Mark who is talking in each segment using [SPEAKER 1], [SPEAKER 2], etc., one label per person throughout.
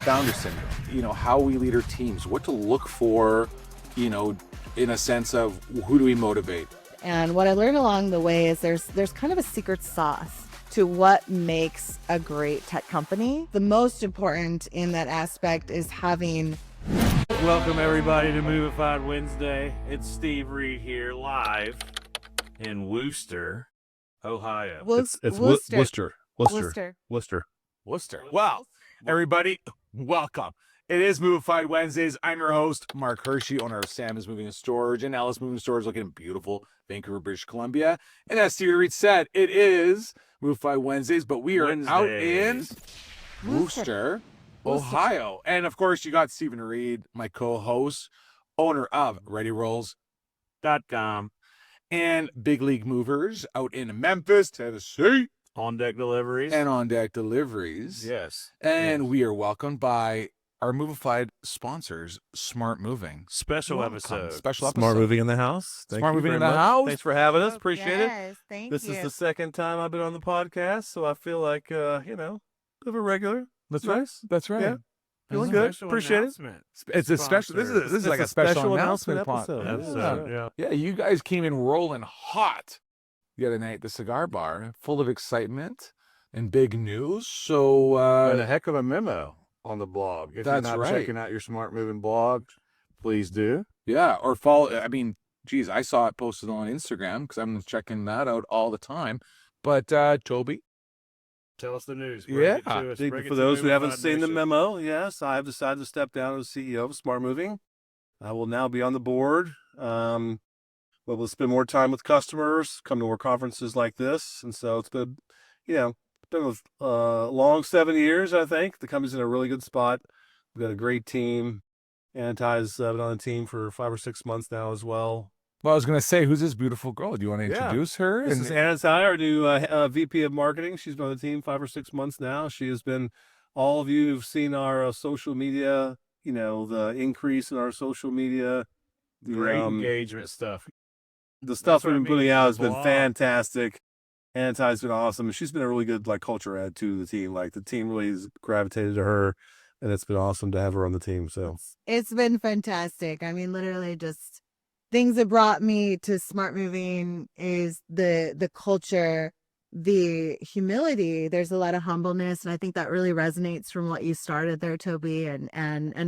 [SPEAKER 1] Founder syndrome, how we lead our teams, what to look for, in a sense of who do we motivate.
[SPEAKER 2] And what I learned along the way is there's kind of a secret sauce to what makes a great tech company. The most important in that aspect is having...
[SPEAKER 3] Welcome everybody to Movified Wednesday. It's Steve Reed here live in Wooster, Ohio.
[SPEAKER 2] Worcester.
[SPEAKER 1] Well, everybody, welcome. It is Movified Wednesdays. I'm your host, Mark Hirschi, owner of Sam's Moving and Storage and Alice Moving and Storage, located in beautiful Vancouver, British Columbia. And as Steve Reed said, it is Movified Wednesdays, but we are out in Wooster, Ohio. And of course, you got Stephen Reed, my co-host, owner of
[SPEAKER 3] ReadyRolls.com
[SPEAKER 1] and Big League Movers out in Memphis, Tennessee.
[SPEAKER 3] On deck deliveries.
[SPEAKER 1] And on deck deliveries.
[SPEAKER 3] Yes.
[SPEAKER 1] And we are welcomed by our Movified sponsors, Smart Moving.
[SPEAKER 3] Special episode.
[SPEAKER 4] Smart Moving in the house.
[SPEAKER 1] Smart Moving in the house.
[SPEAKER 4] Thanks for having us. Appreciate
[SPEAKER 2] Yes,
[SPEAKER 4] it.
[SPEAKER 2] thank
[SPEAKER 4] This
[SPEAKER 2] you.
[SPEAKER 4] is the second time I've been on the podcast, so I feel like, bit of a regular.
[SPEAKER 1] That's
[SPEAKER 4] Nice.
[SPEAKER 1] right. That's right.
[SPEAKER 4] Yeah. Feeling good. Appreciate it.
[SPEAKER 1] It's a special. This is like a special announcement
[SPEAKER 4] episode.
[SPEAKER 1] Yeah, you guys came in rolling hot the other night at the cigar bar, full of excitement and big news. So
[SPEAKER 5] and a heck of a memo on the blog. If
[SPEAKER 1] That's
[SPEAKER 5] you're not
[SPEAKER 1] right.
[SPEAKER 5] checking out your Smart Moving blog, please do.
[SPEAKER 1] yeah, or follow. I mean, geez, I saw it posted on Instagram because I'm checking that out all the time. But Tobe,
[SPEAKER 3] Tell us the news.
[SPEAKER 1] Yeah.
[SPEAKER 4] For those who haven't seen the memo, yes, I have decided to step down as CEO of Smart Moving. I will now be on the board. We'll spend more time with customers, come to more conferences like this. And so it's been, been a long 7 years, I think. The company's in a really good spot. We've got a great team. Anati's been on the team for 5 or 6 months now as well.
[SPEAKER 1] well, I was gonna say, who's this beautiful girl? Do you want to
[SPEAKER 4] Yeah.
[SPEAKER 1] introduce her?
[SPEAKER 4] This is Anati, our new VP of Marketing. She's been on the team 5 or 6 months now. She has been, all of you who've seen our social media, the increase in our social media.
[SPEAKER 3] Great engagement stuff.
[SPEAKER 4] The stuff
[SPEAKER 3] what
[SPEAKER 4] we've
[SPEAKER 3] I
[SPEAKER 4] been
[SPEAKER 3] mean,
[SPEAKER 4] putting out has been
[SPEAKER 3] blog.
[SPEAKER 4] fantastic. Anati's been awesome. And she's been a really good culture add to the team. The team really has gravitated to her, and it's been awesome to have her on the team. So
[SPEAKER 2] It's been fantastic. I mean, literally just things that brought me to Smart Moving is the culture, the humility. There's a lot of humbleness, and I think that really resonates from what you started there, Toby, and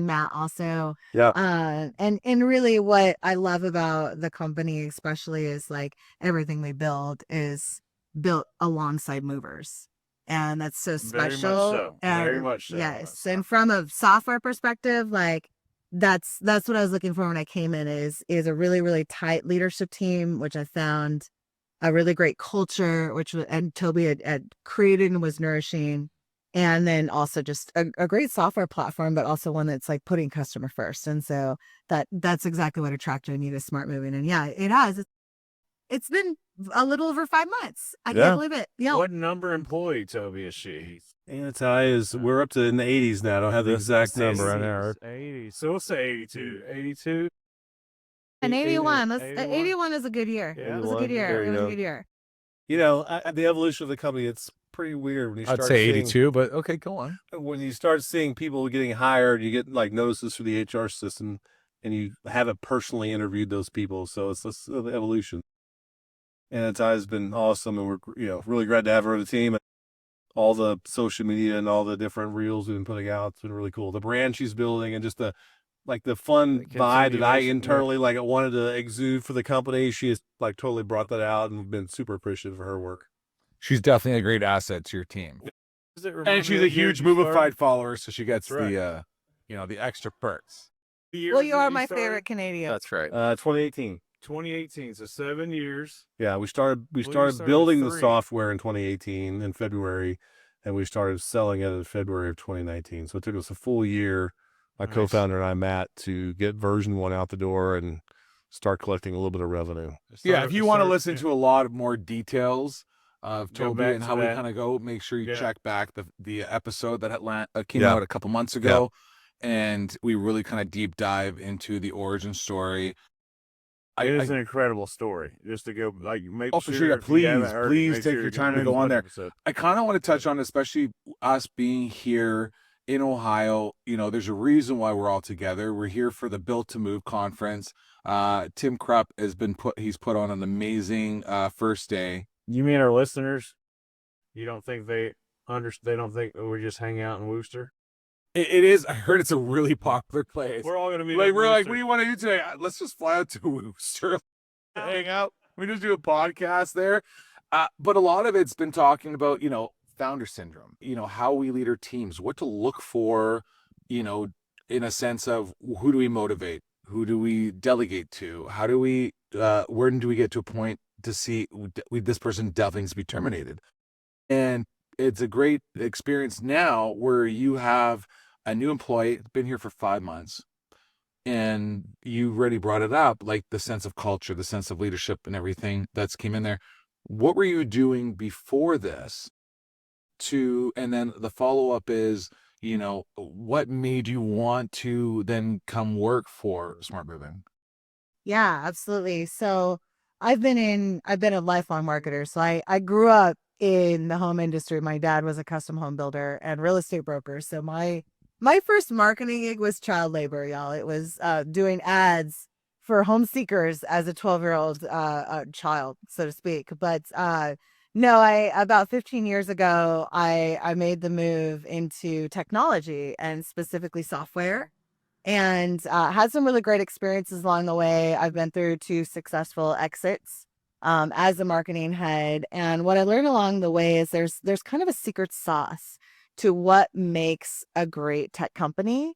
[SPEAKER 2] Matt also.
[SPEAKER 4] yeah,
[SPEAKER 2] And really what I love about the company especially is everything we build is built alongside movers. And that's so
[SPEAKER 3] Very much
[SPEAKER 2] special.
[SPEAKER 3] so.
[SPEAKER 2] And
[SPEAKER 3] Very much so.
[SPEAKER 2] yes. And from a software perspective, that's what I was looking for when I came in is a really, really tight leadership team, which I found a really great culture, and Toby had created and was nourishing. And then also just a great software platform, but also one that's putting customer first. And so that's exactly what attracted me to Smart Moving. And yeah, it has. It's been a little over 5 months. I can't believe it. Yeah.
[SPEAKER 3] What number employee, Toby, is she?
[SPEAKER 4] Anati we're up to in the 80s now. I don't have the exact number on there.
[SPEAKER 3] 80. So we'll say 82. 82.
[SPEAKER 2] And 81.
[SPEAKER 3] 81.
[SPEAKER 2] 81 is a good year.
[SPEAKER 3] Yeah.
[SPEAKER 2] It was a good year.
[SPEAKER 4] There
[SPEAKER 2] It
[SPEAKER 4] you
[SPEAKER 2] was a
[SPEAKER 4] go.
[SPEAKER 2] good year.
[SPEAKER 4] The evolution of the company, it's pretty weird when you
[SPEAKER 1] I'd
[SPEAKER 4] start
[SPEAKER 1] say
[SPEAKER 4] seeing,
[SPEAKER 1] 82, but okay, go on.
[SPEAKER 4] when you start seeing people getting hired, you get notices through the HR system, and you haven't personally interviewed those people. So it's this evolution. And Anati's been awesome, and we're really glad to have her on the team. All the social media and all the different reels we've been putting out, it's been really cool. The brand she's building and just the fun
[SPEAKER 3] The
[SPEAKER 4] vibe that I
[SPEAKER 3] continuation,
[SPEAKER 4] internally wanted to exude for the company. She has totally brought that out, and been super appreciative of her work.
[SPEAKER 1] She's definitely a great asset to your team,
[SPEAKER 3] Does it
[SPEAKER 1] and
[SPEAKER 3] remind
[SPEAKER 1] she's
[SPEAKER 3] me
[SPEAKER 1] a
[SPEAKER 3] of years
[SPEAKER 1] huge
[SPEAKER 3] you
[SPEAKER 1] Movified
[SPEAKER 3] started?
[SPEAKER 1] follower, so she gets
[SPEAKER 3] That's right.
[SPEAKER 1] the extra perks.
[SPEAKER 3] The years
[SPEAKER 2] Well, you
[SPEAKER 3] that
[SPEAKER 2] are my
[SPEAKER 3] started?
[SPEAKER 2] favorite Canadian.
[SPEAKER 1] right.
[SPEAKER 4] 2018.
[SPEAKER 3] 2018. So 7 years.
[SPEAKER 4] Yeah, we started
[SPEAKER 3] started
[SPEAKER 4] building the
[SPEAKER 3] 3.
[SPEAKER 4] software in 2018 in February, and we started selling it in February of 2019. So it took us a full year, my
[SPEAKER 3] Nice.
[SPEAKER 4] co-founder and I, Matt, to get version 1 out the door and start collecting a little bit of revenue.
[SPEAKER 1] Yeah, if you want to listen to a lot of more details of
[SPEAKER 3] Go
[SPEAKER 1] Toby
[SPEAKER 3] back
[SPEAKER 1] and
[SPEAKER 3] to
[SPEAKER 1] how we
[SPEAKER 3] that.
[SPEAKER 1] kind of go, make sure you
[SPEAKER 3] Yeah.
[SPEAKER 1] check back the episode that came
[SPEAKER 4] Yeah.
[SPEAKER 1] out a couple months ago, and we really kind of deep dive into the origin story.
[SPEAKER 3] It is an incredible story. Just to go, make
[SPEAKER 1] Oh, for sure. Yeah,
[SPEAKER 3] if you haven't heard it,
[SPEAKER 1] please
[SPEAKER 3] make
[SPEAKER 1] take
[SPEAKER 3] sure
[SPEAKER 1] your
[SPEAKER 3] you
[SPEAKER 1] time to
[SPEAKER 3] listen
[SPEAKER 1] go on
[SPEAKER 3] the
[SPEAKER 1] there.
[SPEAKER 3] episode.
[SPEAKER 1] I kind of want to touch on, especially us being here in Ohio. There's a reason why we're all together. We're here for the Built to Move conference. Tim Krupp he's put on an amazing first day.
[SPEAKER 3] You mean our listeners? You don't think they don't think we just hang out in Worcester?
[SPEAKER 1] It is. I heard it's a really popular place.
[SPEAKER 3] We're all gonna be
[SPEAKER 1] We're like, what do you want to do today? Let's just fly out to Worcester, hang out. We just do a podcast there. But a lot of it's been talking about, founder syndrome, how we lead our teams, what to look for, in a sense of who do we motivate? Who do we delegate to? How do we, when do we get to a point to see this person definitely needs to be terminated? And it's a great experience now where you have a new employee, been here for 5 months, and you already brought it up, like the sense of culture, the sense of leadership and everything that's came in there. What were you doing before this and then the follow-up is, what made you want to then come work for Smart Moving?
[SPEAKER 2] Yeah, absolutely. So I've been a lifelong marketer. So I grew up in the home industry. My dad was a custom home builder and real estate broker. So my first marketing gig was child labor, y'all. It was doing ads for home seekers as a 12-year-old child, so to speak. But no, about 15 years ago, I made the move into technology and specifically software, and had some really great experiences along the way. I've been through 2 successful exits as a marketing head. And what I learned along the way is there's kind of a secret sauce to what makes a great tech company.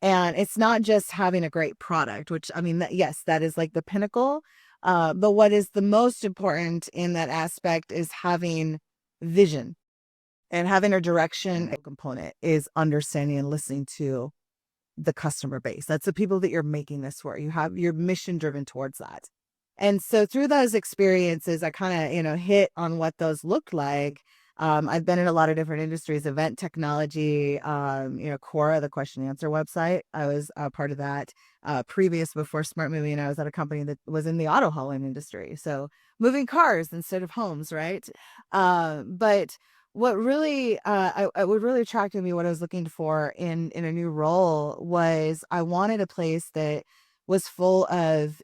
[SPEAKER 2] And it's not just having a great product, which, I mean, yes, that is like the pinnacle. But what is the most important in that aspect is having vision, and having a direction. A component is understanding and listening to the customer base. That's the people that you're making this for. You're mission driven towards that. And so through those experiences, I kind of, hit on what those looked like. I've been in a lot of different industries, event technology, Quora, the question and answer website. I was a part of that previous before Smart Moving. I was at a company that was in the auto hauling industry. So moving cars instead of homes, right? But what really, what really attracted me, what I was looking for in a new role was I wanted a place that was full of,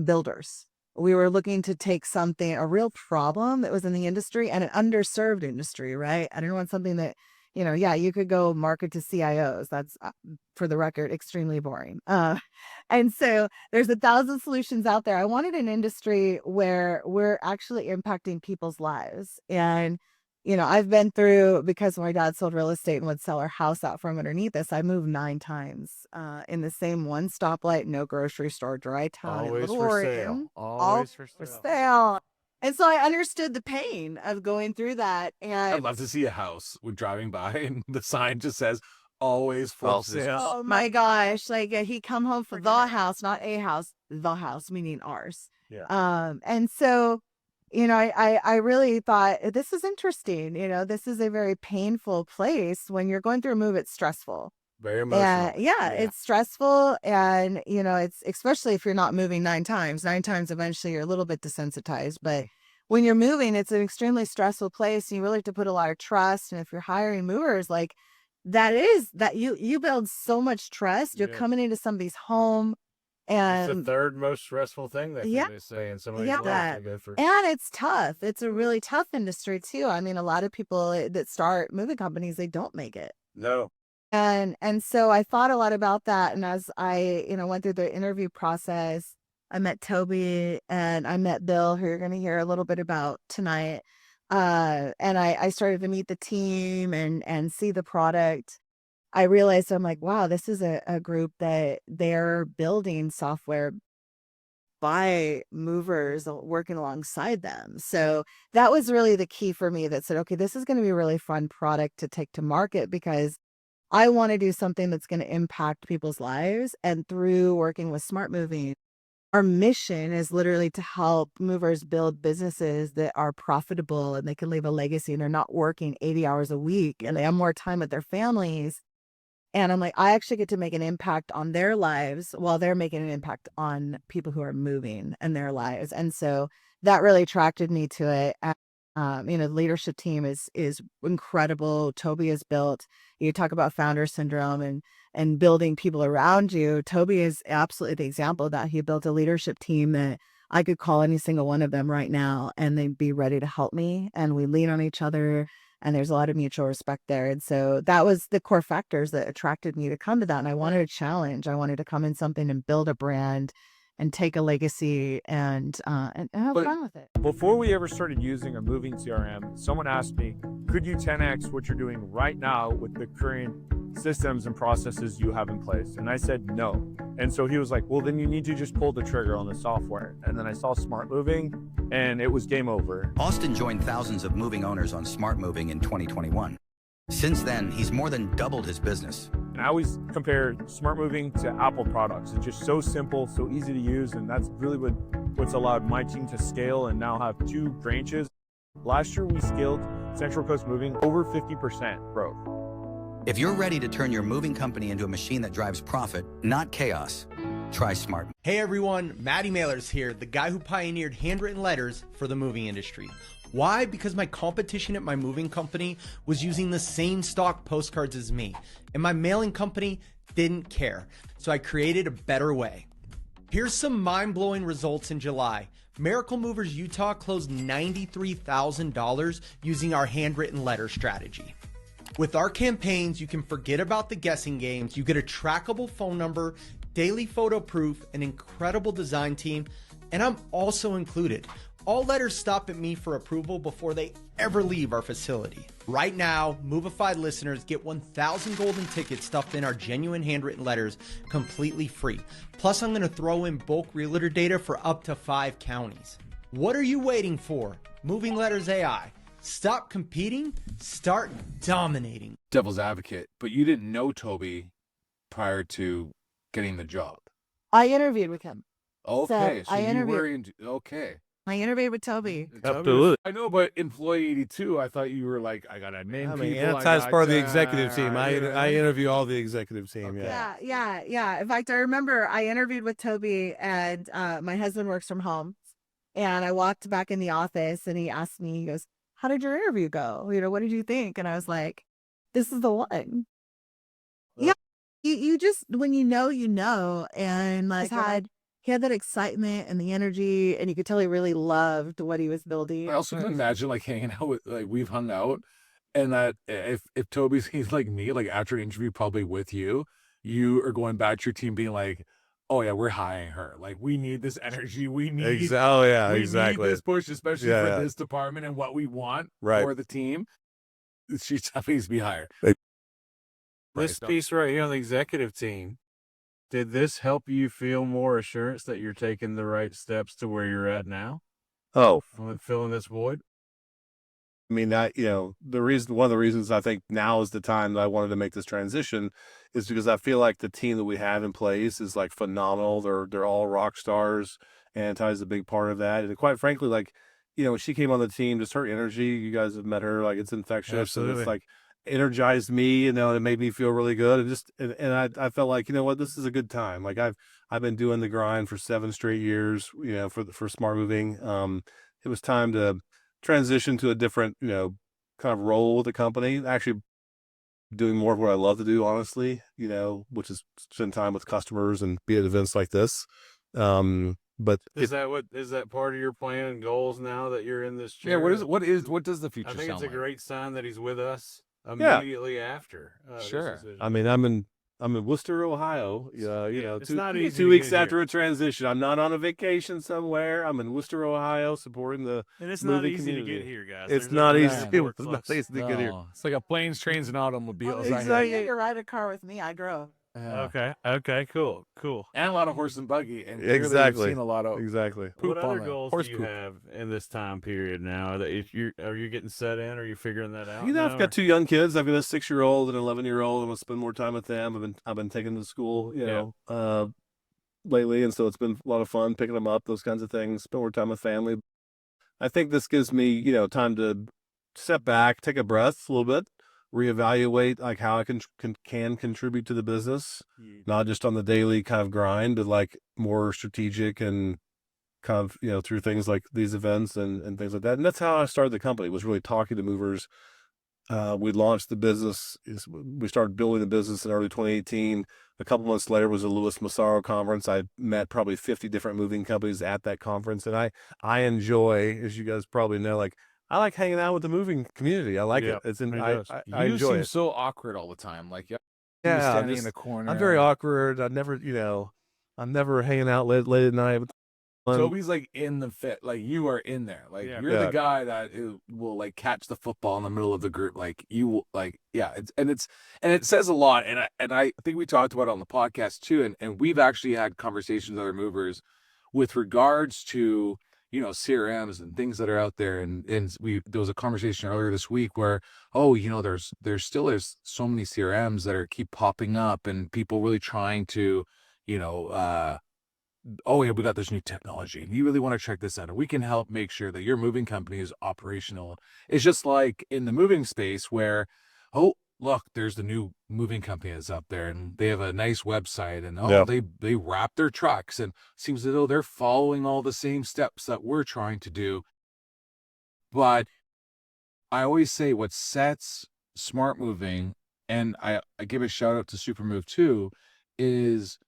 [SPEAKER 2] builders. We were looking to take a real problem that was in the industry and an underserved industry, right? I didn't want something that, you could go market to CIOs. That's, for the record, extremely boring. And so there's 1,000 solutions out there. I wanted an industry where we're actually impacting people's lives. And, I've been through, because my dad sold real estate and would sell our house out from underneath us, I moved 9 times in the same one stoplight, no grocery store, dry town in
[SPEAKER 3] Always
[SPEAKER 2] Little
[SPEAKER 3] for
[SPEAKER 2] Oregon.
[SPEAKER 3] sale. Always for
[SPEAKER 2] For
[SPEAKER 3] sale.
[SPEAKER 2] sale. And so I understood the pain of going through that.
[SPEAKER 1] I'd
[SPEAKER 2] And
[SPEAKER 1] love to see a house when driving by and the sign just says always for sale.
[SPEAKER 2] oh my gosh, like he come home for the house, not a house, the house, meaning ours.
[SPEAKER 3] Yeah.
[SPEAKER 2] And so, I really thought this is interesting. This is a very painful place. When you're going through a move, it's stressful.
[SPEAKER 1] Very emotional.
[SPEAKER 2] Yeah, it's stressful. And, it's especially if you're not moving 9 times. 9 times, eventually you're a little bit desensitized. But when you're moving, it's an extremely stressful place. And you really have to put a lot of trust. And if you're hiring movers, like that you build so much trust. You're coming into somebody's home.
[SPEAKER 3] It's the
[SPEAKER 2] And
[SPEAKER 3] 3rd most stressful thing they say in somebody's life to go through.
[SPEAKER 2] and it's tough. It's a really tough industry too. I mean, a lot of people that start moving companies, they don't make it.
[SPEAKER 1] No.
[SPEAKER 2] And so I thought a lot about that. And as I, went through the interview process, I met Tobe and I met Bill, who you're going to hear a little bit about tonight. And I started to meet the team and see the product. I realized, I'm like, wow, this is a group that they're building software by movers working alongside them. So that was really the key for me, that said, okay, this is going to be a really fun product to take to market, because I want to do something that's going to impact people's lives. And through working with Smart Moving, our mission is literally to help movers build businesses that are profitable and they can leave a legacy, and they're not working 80 hours a week and they have more time with their families. And I'm like, I actually get to make an impact on their lives while they're making an impact on people who are moving in their lives. And so that really attracted me to it. The leadership team is incredible. Tobe has built. You talk about founder syndrome and building people around you. Tobe is absolutely the example of that. He built a leadership team that I could call any single one of them right now, and they'd be ready to help me. And we lean on each other, and there's a lot of mutual respect there. And so that was the core factors that attracted me to come to that. And I wanted a challenge. I wanted to come in something and build a brand and take a legacy and have fun with it.
[SPEAKER 6] Before we ever started using a moving CRM, someone asked me, could you 10x what you're doing right now with the current systems and processes you have in place? And I said no. And so he was like, well, then you need to just pull the trigger on the software. And then I saw Smart Moving, and it was game over.
[SPEAKER 7] Austin joined thousands of moving owners on Smart Moving in 2021. Since then, he's more than doubled his business.
[SPEAKER 6] And I always compare Smart Moving to Apple products. It's just so simple, so easy to use, and that's really what's allowed my team to scale and now have 2 branches. Last year, we scaled Central Coast Moving over 50% growth.
[SPEAKER 7] If you're ready to turn your moving company into a machine that drives profit, not chaos, try Smart.
[SPEAKER 8] Hey everyone, Matty Mailers here, the guy who pioneered handwritten letters for the moving industry. Why? Because my competition at my moving company was using the same stock postcards as me, and my mailing company didn't care. So I created a better way. Here's some mind-blowing results in July. Miracle Movers Utah closed $93,000 using our handwritten letter strategy. With our campaigns, you can forget about the guessing games. You get a trackable phone number, daily photo proof, an incredible design team, and I'm also included. All letters stop at me for approval before they ever leave our facility. Right now, Movified listeners get 1,000 golden tickets stuffed in our genuine handwritten letters completely free. Plus, I'm going to throw in bulk realtor data for up to 5 counties. What are you waiting for? Moving Letters AI. Stop competing, start dominating.
[SPEAKER 1] Devil's advocate, but you didn't know Tobe prior to getting the job.
[SPEAKER 2] I interviewed with him.
[SPEAKER 1] Okay, so
[SPEAKER 2] I
[SPEAKER 1] you
[SPEAKER 2] interviewed-
[SPEAKER 1] were in, okay.
[SPEAKER 2] I interviewed with Tobe.
[SPEAKER 6] Absolutely.
[SPEAKER 1] I know, but Employee 82, I thought you were like, I gotta name
[SPEAKER 4] I
[SPEAKER 1] people.
[SPEAKER 4] mean,
[SPEAKER 1] I
[SPEAKER 4] Anati's
[SPEAKER 1] got
[SPEAKER 4] part of the
[SPEAKER 1] that,
[SPEAKER 4] executive team. I interview all the executive team.
[SPEAKER 1] Okay.
[SPEAKER 4] Yeah.
[SPEAKER 2] Yeah. In fact, I remember I interviewed with Tobe, and my husband works from home, and I walked back in the office, and he asked me, he goes, how did your interview go? What did you think? And I was like, this is the one. Yeah. You just, when you know, and like he had that excitement and the energy, and you could tell he really loved what he was building.
[SPEAKER 1] I also can imagine like hanging out with, like, we've hung out, and that if Toby's, he's like me, like after an interview, probably with you are going back to your team being like, oh yeah, we're hiring her. Like, we need this energy. We need
[SPEAKER 4] Oh yeah,
[SPEAKER 1] we
[SPEAKER 4] exactly.
[SPEAKER 1] need this push, especially
[SPEAKER 4] Yeah,
[SPEAKER 1] for this department and what we want
[SPEAKER 4] Right.
[SPEAKER 1] for the team. She definitely needs to be hired.
[SPEAKER 3] This piece right here on the executive team, did this help you feel more assurance that you're taking the right steps to where you're at now?
[SPEAKER 4] Oh,
[SPEAKER 3] Filling this void?
[SPEAKER 4] I mean, one of the reasons I think now is the time that I wanted to make this transition is because I feel like the team that we have in place is like phenomenal. They're all rock stars, and Ty's a big part of that. And quite frankly, like, when she came on the team, just her energy, you guys have met her, like, it's infectious.
[SPEAKER 3] Absolutely.
[SPEAKER 4] And it's like energized me, and it made me feel really good. And I felt like, this is a good time. Like, I've been doing the grind for 7 straight years, for Smart Moving. It was time to transition to a different, kind of role with the company, actually doing more of what I love to do, honestly, which is spend time with customers and be at events like this. But
[SPEAKER 3] Is that part of your plan and goals now that you're in this chair?
[SPEAKER 1] Yeah, what does the future
[SPEAKER 3] I think
[SPEAKER 1] sound
[SPEAKER 3] it's a
[SPEAKER 1] like?
[SPEAKER 3] great sign that he's with us immediately after. This
[SPEAKER 1] Sure.
[SPEAKER 3] decision.
[SPEAKER 4] I mean, I'm in Worcester, Ohio.
[SPEAKER 3] It's not easy
[SPEAKER 4] two
[SPEAKER 3] to
[SPEAKER 4] weeks
[SPEAKER 3] get
[SPEAKER 4] after a transition. I'm not on a vacation somewhere. I'm in Worcester, Ohio, supporting the
[SPEAKER 3] and it's not
[SPEAKER 4] moving
[SPEAKER 3] easy to
[SPEAKER 4] community.
[SPEAKER 3] get here, guys.
[SPEAKER 4] It's
[SPEAKER 3] There's
[SPEAKER 4] not
[SPEAKER 3] a
[SPEAKER 4] easy.
[SPEAKER 3] lot of
[SPEAKER 4] It's
[SPEAKER 3] work
[SPEAKER 4] not
[SPEAKER 3] close.
[SPEAKER 4] easy to get here.
[SPEAKER 1] No, it's like a planes, trains, and automobiles. I
[SPEAKER 4] Exactly.
[SPEAKER 1] hear.
[SPEAKER 2] You can ride a car with me. I drove.
[SPEAKER 1] Yeah.
[SPEAKER 3] Okay, cool.
[SPEAKER 1] And a lot of horse and buggy. And clearly we've
[SPEAKER 4] Exactly.
[SPEAKER 1] seen a lot of
[SPEAKER 4] Exactly.
[SPEAKER 1] poop
[SPEAKER 3] What
[SPEAKER 1] on
[SPEAKER 3] other
[SPEAKER 1] the
[SPEAKER 3] goals
[SPEAKER 1] horse
[SPEAKER 3] do you
[SPEAKER 1] poop.
[SPEAKER 3] have in this time period now? That are you getting set in? Are you figuring that out?
[SPEAKER 4] I've got 2 young kids. I've got a 6-year-old and an 11-year-old. I'm gonna spend more time with them. I've been taking them to school, lately, and so it's been a lot of fun picking them up, those kinds of things. Spend more time with family. I think this gives me, time to step back, take a breath a little bit, reevaluate like how I can contribute to the business, not just on the daily kind of grind, but like more strategic and kind of, through things like these events and things like that. And that's how I started the company, was really talking to movers. We launched the business. We started building the business in early 2018. A couple months later was the Louis Massaro conference. I met probably 50 different moving companies at that conference. And I enjoy, as you guys probably know, I like hanging out with the moving community. I like it. I
[SPEAKER 1] You
[SPEAKER 4] enjoy
[SPEAKER 1] seem
[SPEAKER 4] it.
[SPEAKER 1] so awkward all the time. Like, you
[SPEAKER 4] Yeah,
[SPEAKER 1] standing in the corner.
[SPEAKER 4] I'm very awkward. I'm never hanging out late at night.
[SPEAKER 1] Toby's like in the fit, like you are in there, like you're the guy that will like catch the football in the middle of the group, like you will, like it says a lot, and I think we talked about it on the podcast too, and we've actually had conversations with other movers with regards to CRMs and things that are out there, and there was a conversation earlier this week where there's so many CRMs that keep popping up, and people really trying to oh yeah, we got this new technology. You really want to check this out, and we can help make sure that your moving company is operational. It's just like in the moving space where, oh, look, there's the new moving company that's up there, and they have a nice website, and they wrap their trucks, and it seems as though they're following all the same steps that we're trying to do. But I always say what sets Smart Moving, and I give a shout out to Supermove too, is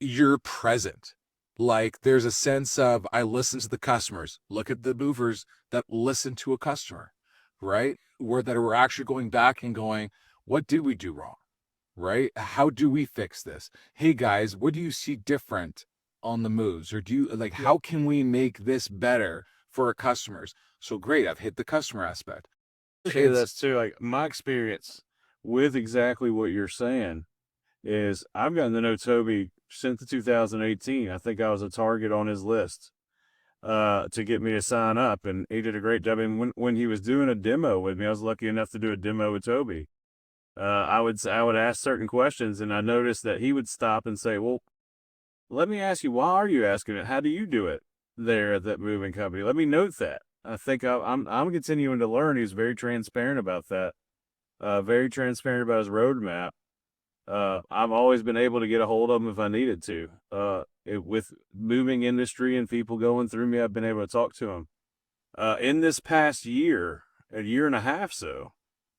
[SPEAKER 1] you're present. Like there's a sense of, I listen to the customers. Look at the movers that listen to a customer, right? We're actually going back and going, what did we do wrong, right? How do we fix this? Hey guys, what do you see different on the moves? Or how can we make this better for our customers? So great, I've hit the customer aspect.
[SPEAKER 3] Say that's too, like my experience with exactly what you're saying is I've gotten to know Tobe since 2018. I think I was a target on his list to get me to sign up, and he did a great job. And when he was doing a demo with me, I was lucky enough to do a demo with Tobe. I would ask certain questions, and I noticed that he would stop and say, well, let me ask you, why are you asking it? How do you do it there at that moving company? Let me note that. I think I'm continuing to learn. He's very transparent about that, very transparent about his roadmap. I've always been able to get a hold of him if I needed to. With moving industry and people going through me, I've been able to talk to him. In this past year, a year and a half so,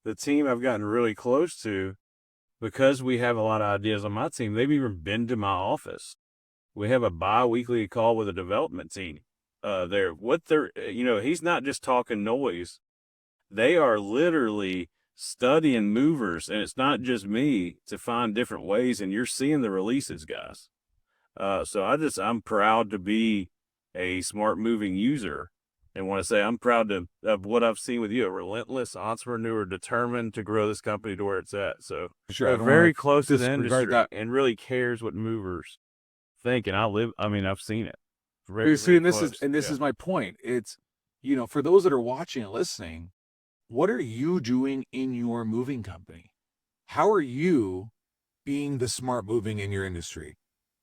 [SPEAKER 3] the team I've gotten really close to, because we have a lot of ideas on my team, they've even been to my office. We have a bi-weekly call with a development team. He's not just talking noise. They are literally studying movers, and it's not just me, to find different ways, and you're seeing the releases, guys. So I'm proud to be a Smart Moving user, and want to say I'm proud of what I've seen with you, a relentless entrepreneur determined to grow this company to where it's at. So
[SPEAKER 1] sure,
[SPEAKER 3] very close to the industry
[SPEAKER 1] that.
[SPEAKER 3] and really cares what movers think, and I've seen it.
[SPEAKER 1] This is my point. It's, for those that are watching and listening, what are you doing in your moving company? How are you being the smart moving in your industry?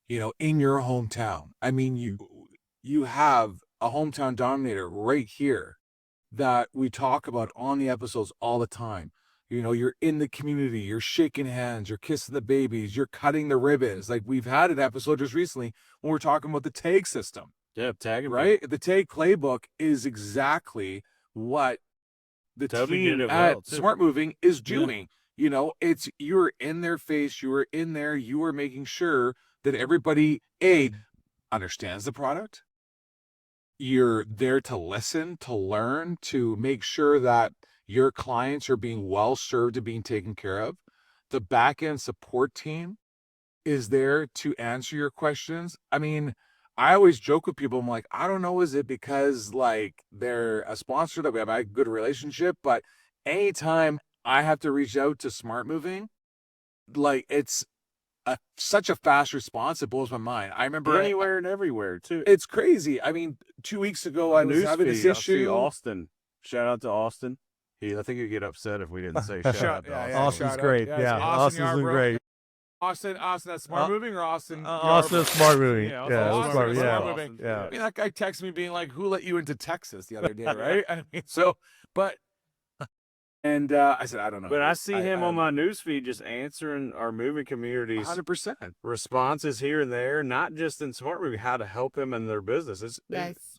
[SPEAKER 1] In your hometown. I mean, you have a hometown dominator right here that we talk about on the episodes all the time. You're in the community, you're shaking hands, you're kissing the babies, you're cutting the ribbons. Like we've had an episode just recently when we're talking about the tag system.
[SPEAKER 3] Yeah, tagging.
[SPEAKER 1] Right? The tag playbook is exactly what the
[SPEAKER 3] Toby
[SPEAKER 1] team
[SPEAKER 3] did it
[SPEAKER 1] at
[SPEAKER 3] well, too.
[SPEAKER 1] Smart Moving is doing. It's, you're in their face, you are in there, you are making sure that everybody understands the product. You're there to listen, to learn, to make sure that your clients are being well served and being taken care of. The back end support team is there to answer your questions. I mean, I always joke with people. I'm like, I don't know, is it because like they're a sponsor that we have a good relationship? But anytime I have to reach out to Smart Moving, like it's such a fast response. It blows my mind. I remember
[SPEAKER 3] anywhere and everywhere too.
[SPEAKER 1] It's crazy. I mean, 2 weeks ago I was having this issue.
[SPEAKER 3] Austin, shout out to Austin. I think he'd get upset if we didn't say shout out to Austin.
[SPEAKER 4] Austin's great. Yeah, Austin's great.
[SPEAKER 1] Austin, that's Smart Moving, or Austin?
[SPEAKER 4] Austin's Smart Moving.
[SPEAKER 1] Smart
[SPEAKER 4] Moving.
[SPEAKER 1] I mean, that guy texted me being like, "Who let you into Texas the other day?" Right? I mean, but And I said, I don't know.
[SPEAKER 3] But I see him on my newsfeed just answering our moving community's
[SPEAKER 1] 100%.
[SPEAKER 3] responses here and there, not just in Smart Moving, how to help them in their business.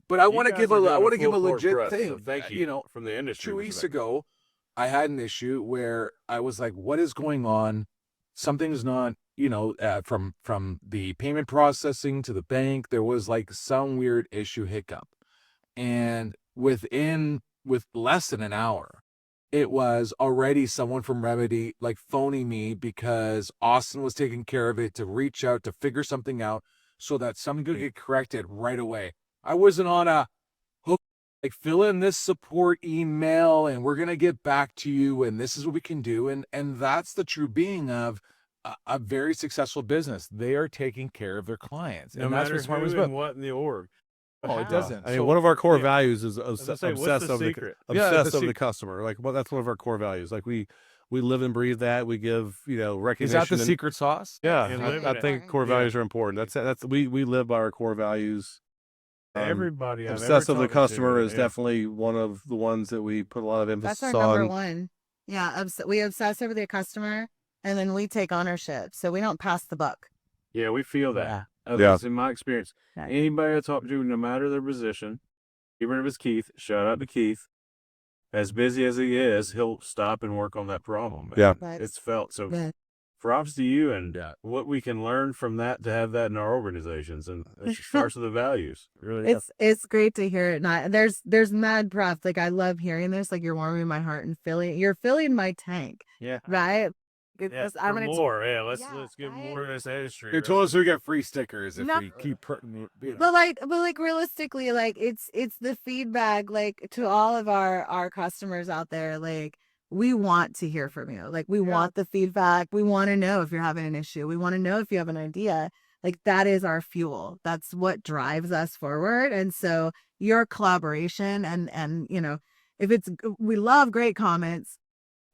[SPEAKER 1] But I
[SPEAKER 3] you
[SPEAKER 1] want to
[SPEAKER 3] guys
[SPEAKER 1] give
[SPEAKER 3] are
[SPEAKER 1] a
[SPEAKER 3] doing
[SPEAKER 1] I want to give a
[SPEAKER 3] full court
[SPEAKER 1] legit
[SPEAKER 3] press,
[SPEAKER 1] thing.
[SPEAKER 3] so thank you.
[SPEAKER 1] You know,
[SPEAKER 3] from the industry.
[SPEAKER 1] 2 weeks
[SPEAKER 3] perspective.
[SPEAKER 1] ago, I had an issue where I was like, "What is going on? Something's not." You know, from the payment processing to the bank, there was like some weird issue hiccup, and with less than an hour, it was already someone from Remedy like phoning me because Austin was taking care of it to reach out to figure something out so that something could get corrected right away. I wasn't on a hook, like fill in this support email and we're going to get back to you and this is what we can do. And that's the true being of a very successful business. They are taking care of their clients.
[SPEAKER 3] No
[SPEAKER 1] and that's
[SPEAKER 3] matter
[SPEAKER 1] what Smart
[SPEAKER 3] who
[SPEAKER 1] was
[SPEAKER 3] and
[SPEAKER 1] about.
[SPEAKER 3] what in the org.
[SPEAKER 6] Oh, it
[SPEAKER 3] How?
[SPEAKER 6] doesn't.
[SPEAKER 4] I mean,
[SPEAKER 6] So-
[SPEAKER 4] one of our core
[SPEAKER 6] yeah.
[SPEAKER 4] values is
[SPEAKER 3] What's
[SPEAKER 4] obsessed
[SPEAKER 3] the
[SPEAKER 4] of
[SPEAKER 3] secret?
[SPEAKER 4] obsessed over the customer. Like, well, that's one of our core values. Like we live and breathe that. We give,
[SPEAKER 1] Is
[SPEAKER 4] recognition.
[SPEAKER 1] that the
[SPEAKER 4] and-
[SPEAKER 1] secret sauce?
[SPEAKER 4] Yeah,
[SPEAKER 3] And
[SPEAKER 4] I,
[SPEAKER 3] living
[SPEAKER 4] I
[SPEAKER 3] it.
[SPEAKER 4] think core
[SPEAKER 1] Yeah.
[SPEAKER 4] values are important. That's we live by our core values.
[SPEAKER 3] Everybody I've
[SPEAKER 4] Obsessed
[SPEAKER 3] ever
[SPEAKER 4] of the
[SPEAKER 3] talked to,
[SPEAKER 4] customer is
[SPEAKER 3] yeah.
[SPEAKER 4] definitely one of the ones that we put a lot of emphasis
[SPEAKER 2] That's our number
[SPEAKER 4] on.
[SPEAKER 2] one. Yeah, we obsess over the customer, and then we take ownership. So we don't pass the buck.
[SPEAKER 3] Yeah, we feel that.
[SPEAKER 2] Yeah.
[SPEAKER 3] That's in my experience.
[SPEAKER 2] Yeah.
[SPEAKER 3] Anybody I talk to, no matter their position, even if it's Keith, shout out to Keith. As busy as he is, he'll stop and work on that problem.
[SPEAKER 4] Yeah.
[SPEAKER 3] It's felt. So
[SPEAKER 2] Yeah.
[SPEAKER 3] props to you and what we can learn from that to have that in our organizations. And it starts with the values. Really.
[SPEAKER 2] It's great to hear it. Not there's mad props. Like I love hearing this. Like you're warming my heart and you're filling my tank.
[SPEAKER 3] Yeah.
[SPEAKER 2] Right.
[SPEAKER 3] Yeah,
[SPEAKER 2] I'm
[SPEAKER 3] for
[SPEAKER 2] gonna
[SPEAKER 3] more. Yeah, let's
[SPEAKER 2] Yeah,
[SPEAKER 3] get
[SPEAKER 2] right?
[SPEAKER 3] more of this industry.
[SPEAKER 1] They told us we get free stickers if
[SPEAKER 2] No.
[SPEAKER 1] we keep
[SPEAKER 2] But like realistically, like it's the feedback like to all of our customers out there. Like we want to hear from you. Like we want the feedback. We want to know if you're having an issue. We want to know if you have an idea. Like that is our fuel. That's what drives us forward. And so your collaboration and if we love great comments.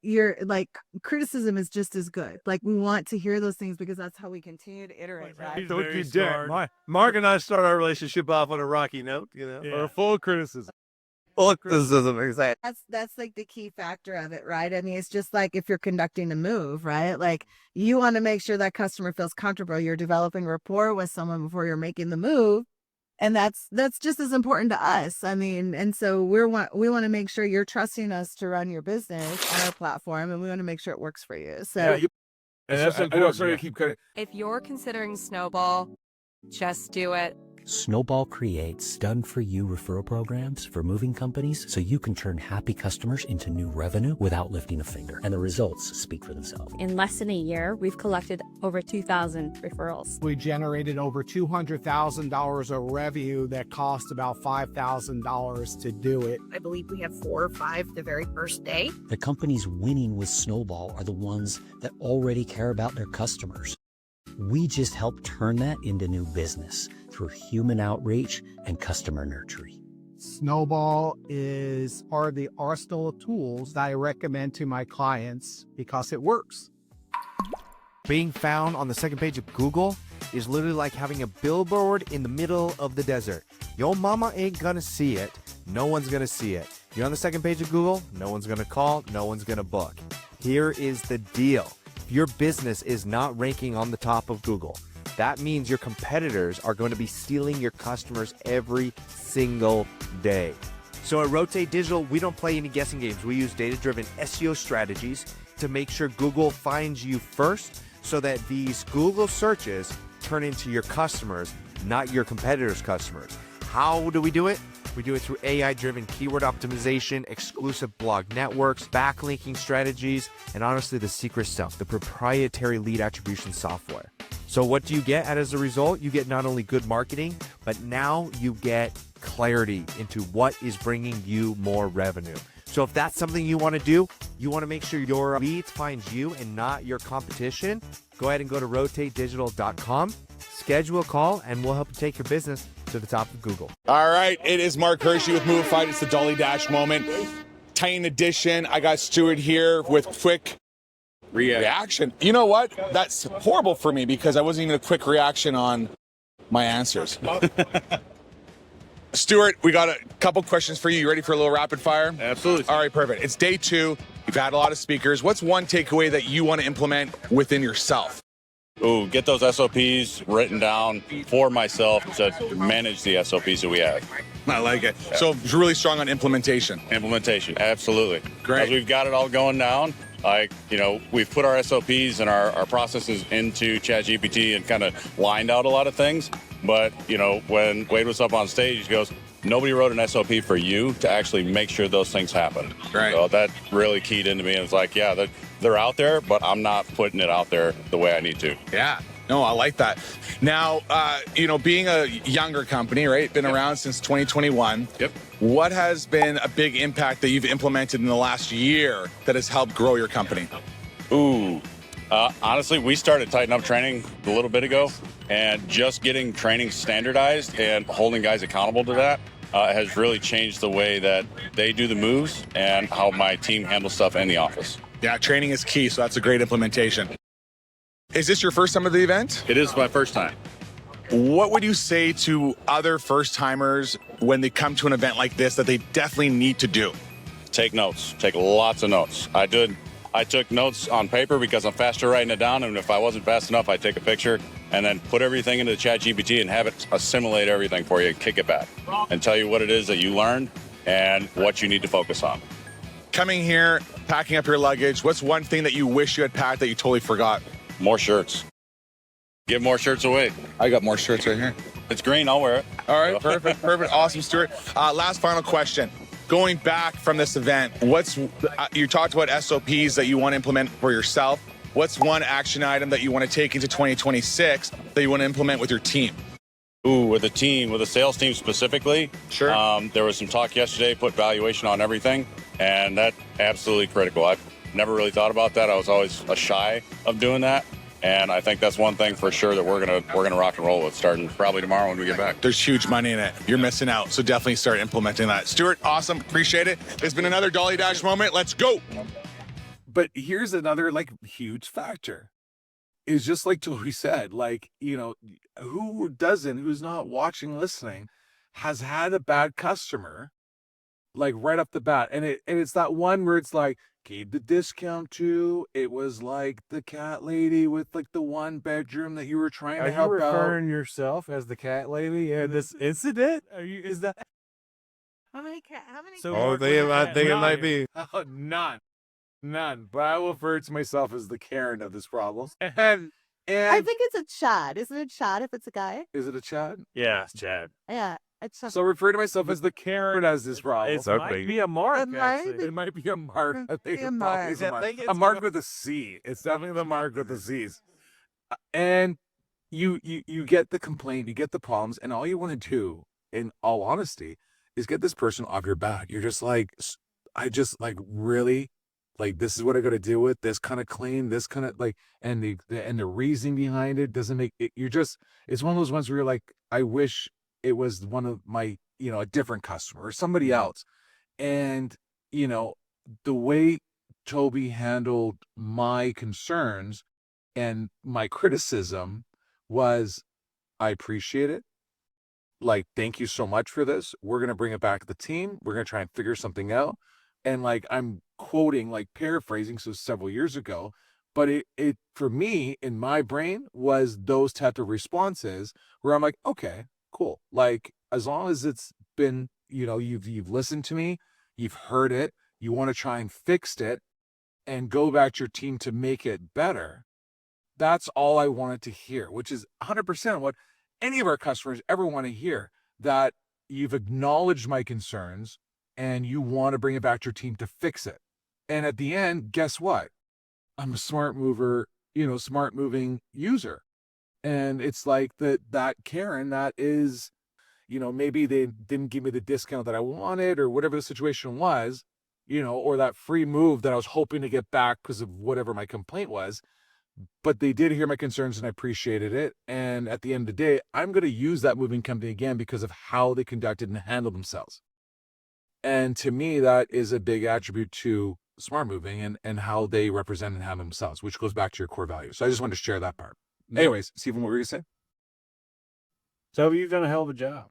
[SPEAKER 2] Your like criticism is just as good. Like we want to hear those things because that's how we continue to iterate. Right?
[SPEAKER 6] Don't you dare.
[SPEAKER 4] Mark and I start our relationship off on a rocky note,
[SPEAKER 6] Yeah.
[SPEAKER 1] full criticism.
[SPEAKER 4] Full criticism, exactly.
[SPEAKER 2] That's like the key factor of it, right? I mean, it's just like if you're conducting a move, right? Like you want to make sure that customer feels comfortable. You're developing rapport with someone before you're making the move. And that's just as important to us. I mean, and so we want to make sure you're trusting us to run your business on our platform, and we want to make sure it works for you. So
[SPEAKER 1] And that's important. Sorry to keep cutting.
[SPEAKER 9] If you're considering Snowball, just do it.
[SPEAKER 10] Snowball creates done-for-you referral programs for moving companies so you can turn happy customers into new revenue without lifting a finger. And the results speak for themselves.
[SPEAKER 9] In less than a year, we've collected over 2,000 referrals.
[SPEAKER 11] We generated over $200,000 of revenue that cost about $5,000 to do it.
[SPEAKER 12] I believe we have 4 or 5 the very first day.
[SPEAKER 10] The companies winning with Snowball are the ones that already care about their customers. We just help turn that into new business through human outreach and customer nurturing.
[SPEAKER 11] Snowball is part of the arsenal of tools that I recommend to my clients because it works.
[SPEAKER 8] Being found on the second page of Google is literally like having a billboard in the middle of the desert. Your mama ain't gonna see it. No one's gonna see it. You're on the second page of Google. No one's gonna call. No one's gonna book. Here is the deal. If your business is not ranking on the top of Google, that means your competitors are going to be stealing your customers every single day. So at Rotate Digital, we don't play any guessing games. We use data-driven SEO strategies to make sure Google finds you first so that these Google searches turn into your customers, not your competitors' customers. How do we do it? We do it through AI-driven keyword optimization, exclusive blog networks, backlinking strategies, and honestly, the secret stuff, the proprietary lead attribution software. So what do you get as a result? You get not only good marketing, but now you get clarity into what is bringing you more revenue. So if that's something you want to do, you want to make sure your leads find you and not your competition, go ahead and go to rotatedigital.com, schedule a call, and we'll help you take your business to the top of Google.
[SPEAKER 13] All right, it is Mark Hirschi with Movified. It's the Dolly Dash moment. Tiny edition. I got Stuart here with quick reaction. You know what? That's horrible for me because I wasn't even a quick reaction on my answers. Stuart, we got a couple questions for you. You ready for a little rapid fire?
[SPEAKER 3] Absolutely.
[SPEAKER 13] All right, perfect. It's day 2. You've had a lot of speakers. What's one takeaway that you want to implement within yourself?
[SPEAKER 14] Ooh, get those SOPs written down for myself to manage the SOPs that we have.
[SPEAKER 13] I like it. Yeah. So it's really strong on implementation.
[SPEAKER 14] Implementation, absolutely.
[SPEAKER 13] Great.
[SPEAKER 14] As we've got it all going down, we've put our SOPs and our processes into ChatGPT and kind of lined out a lot of things. But, when Wade was up on stage, he goes, nobody wrote an SOP for you to actually make sure those things happen.
[SPEAKER 13] Right.
[SPEAKER 14] So that really keyed into me. And it's like, yeah, they're out there, but I'm not putting it out there the way I need to.
[SPEAKER 13] Yeah. No, I like that. Now, being a younger company, right? Been around since 2021.
[SPEAKER 14] Yep.
[SPEAKER 13] What has been a big impact that you've implemented in the last year that has helped grow your company?
[SPEAKER 14] Ooh. Honestly, we started tightening up training a little bit ago, and just getting training standardized and holding guys accountable to that has really changed the way that they do the moves and how my team handles stuff in the office.
[SPEAKER 13] Yeah, training is key, so that's a great implementation. Is this your first time at the event?
[SPEAKER 14] It is my first time.
[SPEAKER 13] What would you say to other first-timers when they come to an event like this that they definitely need to do?
[SPEAKER 14] Take notes. Take lots of notes. I took notes on paper because I'm faster writing it down, and if I wasn't fast enough, I'd take a picture and then put everything into ChatGPT and have it assimilate everything for you, kick it back, and tell you what it is that you learned and what you need to focus on.
[SPEAKER 13] Coming here, packing up your luggage, what's one thing that you wish you had packed that you totally forgot?
[SPEAKER 14] More shirts. Give more shirts away.
[SPEAKER 13] I got more shirts right here.
[SPEAKER 14] It's green, I'll wear it.
[SPEAKER 13] All right, perfect. Awesome, Stuart. Last final question. Going back from this event, you talked about SOPs that you want to implement for yourself. What's one action item that you want to take into 2026 that you want to implement with your team?
[SPEAKER 14] Ooh, with the sales team specifically.
[SPEAKER 13] Sure.
[SPEAKER 14] There was some talk yesterday, put valuation on everything, and that's absolutely critical. I've never really thought about that. I was always shy of doing that. And I think that's one thing for sure that we're gonna rock and roll with starting probably tomorrow when we get back.
[SPEAKER 13] There's huge money in it. You're missing out. So definitely start implementing that. Stuart, awesome. Appreciate it. It's been another Dolly Dash moment. Let's go.
[SPEAKER 1] But here's another huge factor. Is just like Tobe said, who's not watching, listening, has had a bad customer, right off the bat. And it's that one where it's gave the discount to, it was the cat lady with the one bedroom that you were trying to help out.
[SPEAKER 5] Are you referring yourself as the cat lady in this incident? Is that?
[SPEAKER 2] How many?
[SPEAKER 5] So I think it might be.
[SPEAKER 1] Oh, none. But I will refer to myself as the Karen of this problem. And
[SPEAKER 2] I think it's a Chad. Isn't it Chad if it's a guy?
[SPEAKER 1] Is it a Chad?
[SPEAKER 5] Yeah, it's Chad.
[SPEAKER 2] Yeah. It's
[SPEAKER 1] So refer to myself as the Karen as this problem.
[SPEAKER 5] It might be a Mark.
[SPEAKER 1] It might be a Mark. I think
[SPEAKER 2] a
[SPEAKER 1] it
[SPEAKER 2] Mark.
[SPEAKER 1] probably is a Mark. A Mark with a C. It's definitely the Mark with the C's. And you get the complaint, you get the problems, and all you want to do, in all honesty, is get this person off your back. You're just really, this is what I got to deal with. This kind of claim, this kind of and the reasoning behind it doesn't make it. It's one of those ones where you're I wish it was one of my, a different customer or somebody else. And, the way Tobe handled my concerns and my criticism was, I appreciate it. Thank you so much for this. We're going to bring it back to the team. We're going to try and figure something out. And I'm quoting, paraphrasing, so several years ago, but it for me, in my brain, was those type of responses where I'm okay, cool. As long as it's been, you've listened to me, you've heard it, you want to try and fix it and go back to your team to make it better. That's all I wanted to hear, which is 100% what any of our customers ever want to hear, that you've acknowledged my concerns and you want to bring it back to your team to fix it. And at the end, guess what? I'm a smart mover, smart moving user. And it's that Karen that is, maybe they didn't give me the discount that I wanted or whatever the situation was, or that free move that I was hoping to get back because of whatever my complaint was. But they did hear my concerns and I appreciated it. And at the end of the day, I'm going to use that moving company again because of how they conducted and handled themselves. And to me, that is a big attribute to smart moving and how they represent and handle themselves, which goes back to your core values. So I just wanted to share that part. Anyways, Stephen, what were you going to say?
[SPEAKER 5] So you've done a hell of a job.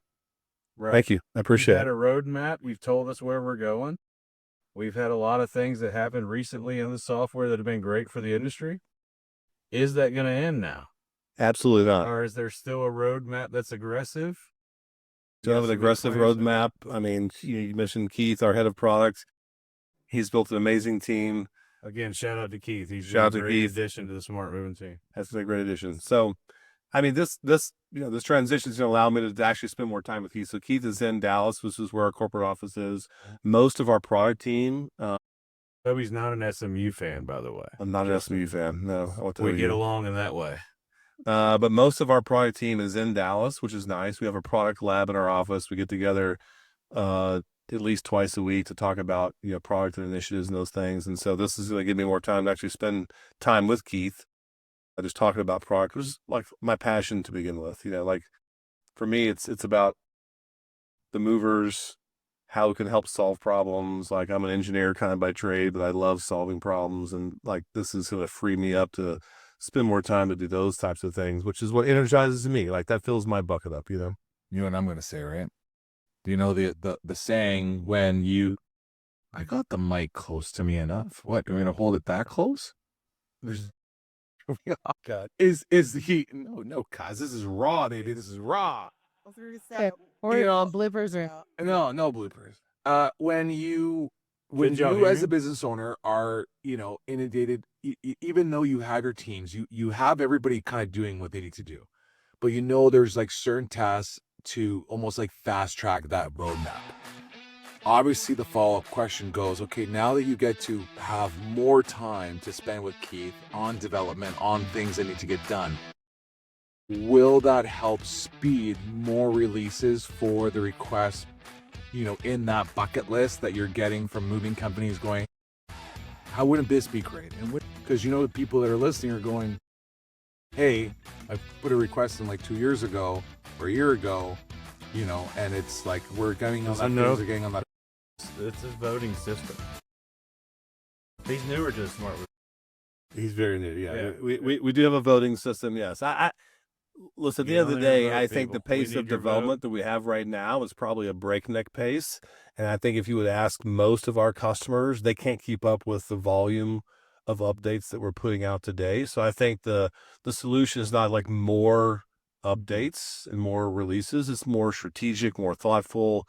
[SPEAKER 3] Right.
[SPEAKER 4] Thank you. I appreciate
[SPEAKER 3] We've had
[SPEAKER 4] it.
[SPEAKER 3] a roadmap. You've told us where we're going. We've had a lot of things that happened recently in the software that have been great for the industry. Is that going to end now?
[SPEAKER 4] Absolutely not.
[SPEAKER 3] Or is there still a roadmap that's aggressive?
[SPEAKER 4] Do you have an aggressive roadmap? I mean, you mentioned Keith, our head of product. He's built an amazing team.
[SPEAKER 3] Again, shout out to Keith. He's
[SPEAKER 4] Shout out
[SPEAKER 3] a
[SPEAKER 4] to
[SPEAKER 3] great
[SPEAKER 4] Keith.
[SPEAKER 3] addition to the smart moving team.
[SPEAKER 4] That's a great addition. So, I mean, this transition is going to allow me to actually spend more time with Keith. So Keith is in Dallas, which is where our corporate office is. Most of our product team.
[SPEAKER 3] Toby's not an SMU fan, by the way.
[SPEAKER 4] I'm not an SMU fan. No, I will tell
[SPEAKER 3] We
[SPEAKER 4] you.
[SPEAKER 3] get along in that way.
[SPEAKER 4] But most of our product team is in Dallas, which is nice. We have a product lab in our office. We get together at least twice a week to talk about product and initiatives and those things. And so this is going to give me more time to actually spend time with Keith, just talking about product, which is like my passion to begin with. Like for me, it's about the movers, how it can help solve problems. Like I'm an engineer kind of by trade, but I love solving problems, and like this is going to free me up to spend more time to do those types of things, which is what energizes me. Like that fills my bucket up,
[SPEAKER 1] You know what I'm going to say, right? Do you know the saying when you, I got the mic close to me enough. What, do you want to hold it that close? There's, oh God, is the heat? No, cuz this is raw, baby. This is raw.
[SPEAKER 2] Or bloopers or
[SPEAKER 1] No bloopers. When you as a business owner are, inundated, even though you have your teams, you have everybody kind of doing what they need to do, but there's like certain tasks to almost like fast track that roadmap. Obviously, the follow-up question goes, okay, now that you get to have more time to spend with Keith on development, on things that need to get done, will that help speed more releases for the requests, in that bucket list that you're getting from moving companies going, how wouldn't this be great? And because the people that are listening are going, hey, I put a request in like 2 years ago or a year ago, and it's like we're getting on that. Things are getting on that.
[SPEAKER 3] It's his voting system. He's newer to the smart.
[SPEAKER 4] He's very new. Yeah. We do have a voting system. Yes. I listen, at the end of the day, I think the pace of development that we have right now is probably a breakneck pace. And I think if you would ask most of our customers, they can't keep up with the volume of updates that we're putting out today. So I think the solution is not like more updates and more releases. It's more strategic, more thoughtful.